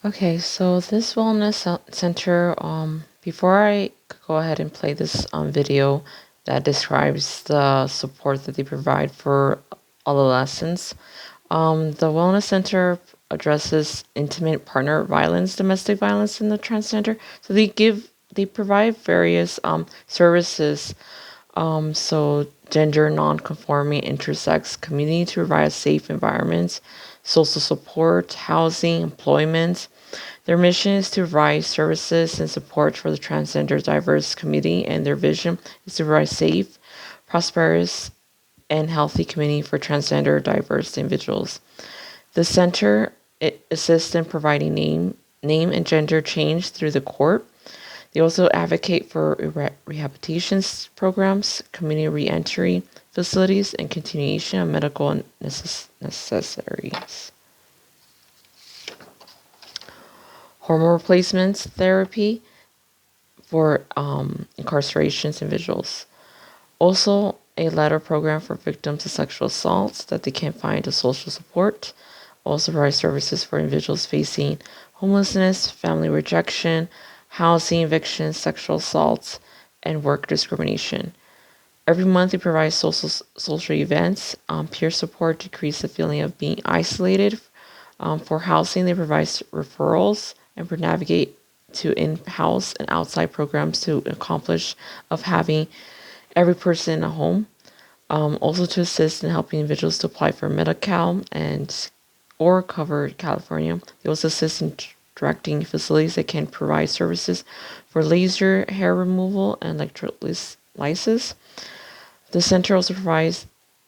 Okay, so this center, before I go ahead and play this video that describes the support that they provide for adolescents, the wellness center addresses intimate partner violence, domestic violence in the transgender. So they provide various services, so gender non-conforming intersex community to provide safe environments, social support, housing, employment. Their mission is to provide services and support for the transgender diverse community, and their vision is to provide safe, prosperous, and healthy community for transgender diverse individuals. The center assists in providing name and gender change through the court. They also advocate for rehabilitation programs, community reentry facilities, and continuation of medical necessaries. Hormone replacements therapy for incarcerations individuals. Also, a letter program for victims of sexual assaults that they can find a social support. Also provide services for individuals facing homelessness, family rejection, housing eviction, sexual assaults, and work discrimination. Every month, they provide social events, peer support, decrease the feeling of being isolated. For housing, they provide referrals and navigate to in-house and outside programs to accomplish of having every person in a home. Also to assist in helping individuals to apply for Medi-Cal and or cover California. They also assist in directing facilities that can provide services for laser hair removal and electrolysis. The center also provides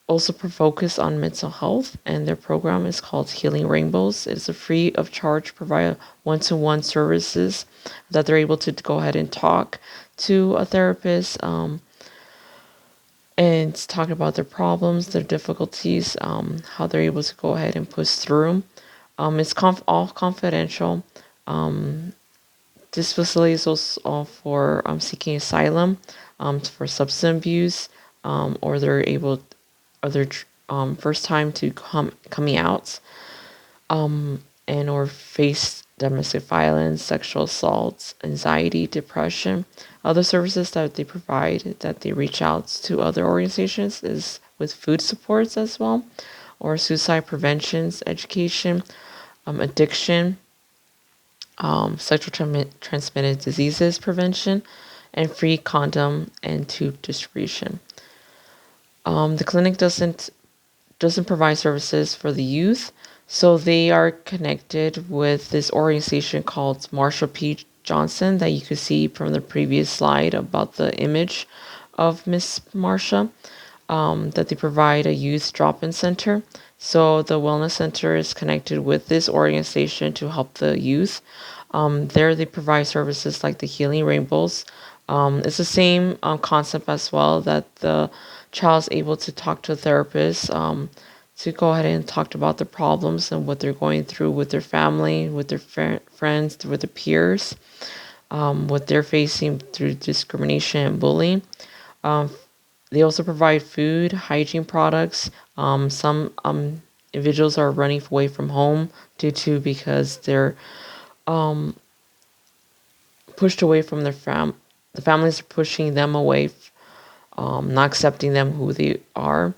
focus on mental health, and their program is called Healing Rainbows. It's a free of charge provide one-to-one services that they're able to go ahead and talk to a therapist, and talk about their problems, their difficulties, how they're able to go ahead and push through. It's all confidential. This facility is also for seeking asylum, for substance abuse, or they're able, or their first time to coming out, and or face domestic violence, sexual assaults, anxiety, depression. Other services that they provide, that they reach out to other organizations, is with food supports as well, or suicide preventions, education, addiction, sexual transmitted diseases prevention, and free condom and tube distribution. The clinic doesn't provide services for the youth, so they are connected with this organization called Marsha P. Johnson that you could see from the previous slide about the image of Miss Marsha, that they provide a youth drop-in center. So the wellness center is connected with this organization to help the youth. There they provide services like the Healing Rainbows. It's the same concept as well, that the child's able to talk to a therapist, to go ahead and talk about the problems and what they're going through with their family, with their friends, with their peers, what they're facing through discrimination and bullying. Um, they also provide food, hygiene products. Some individuals are running away from home because they're pushed away from the families are pushing them away, not accepting them who they are,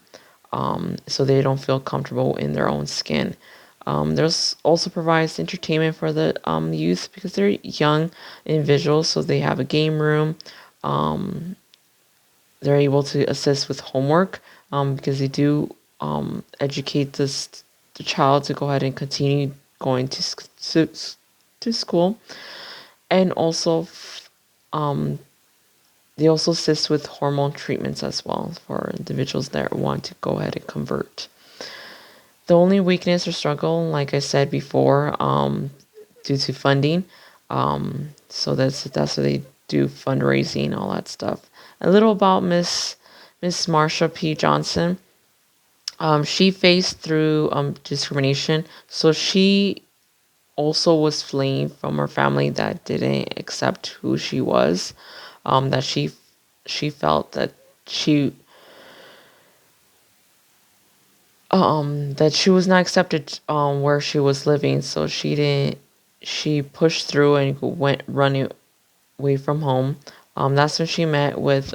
so they don't feel comfortable in their own skin. There's also provides entertainment for the youth because they're young individuals, so they have a game room. They're able to assist with homework, because they do educate the child to go ahead and continue going to school, and also um, they also assist with hormone treatments as well for individuals that want to go ahead and convert. The only weakness or struggle, like I said before, due to funding. So that's what they do, fundraising, all that stuff. A little about Miss Marsha P. Johnson. She faced through discrimination, so she also was fleeing from her family that didn't accept who she was. That she felt that she was not accepted where she was living, so she didn't she pushed through and went running away from home. That's when she met with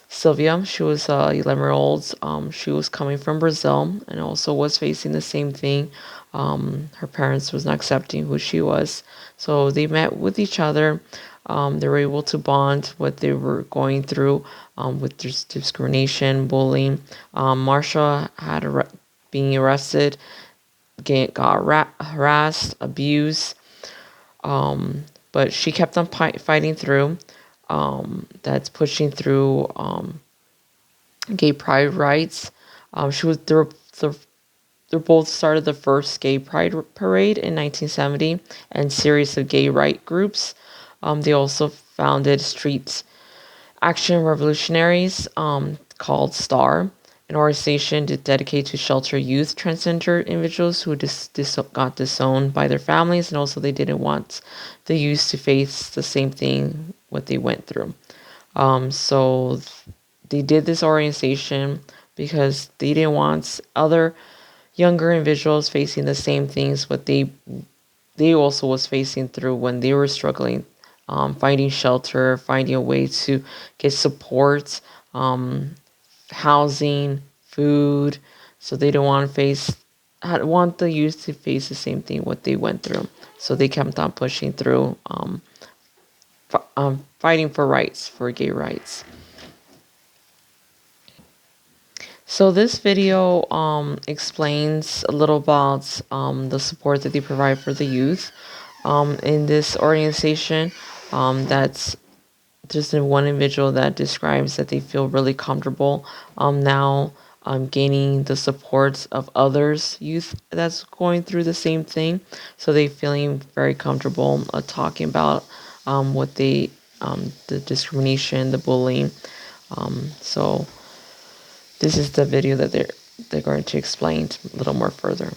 Sylvia. She was 11-year-old. She was coming from Brazil and also was facing the same thing. Her parents was not accepting who she was. So they met with each other. They were able to bond what they were going through with discrimination, bullying. Marsha had being arrested, got harassed, abused, but she kept on fighting through. That's pushing through gay pride rights. She was they both started the first gay pride parade in 1970 and series of gay right groups. They also founded Street Action Revolutionaries, called STAR, an organization dedicated to shelter youth transgender individuals who got disowned by their families, and also they didn't want the youth to face the same thing what they went through. So they did this organization because they didn't want other younger individuals facing the same things what they also was facing through when they were struggling, finding shelter, finding a way to get support, housing, food. So they don't want the youth to face the same thing what they went through. So they kept on pushing through, fighting for rights, for gay rights. So this video explains a little about the support that they provide for the youth in this organization. That's just one individual that describes that they feel really comfortable now gaining the support of others youth that's going through the same thing. So they feeling very comfortable talking about what they the discrimination, the bullying. So this is the video that they're going to explain a little more further.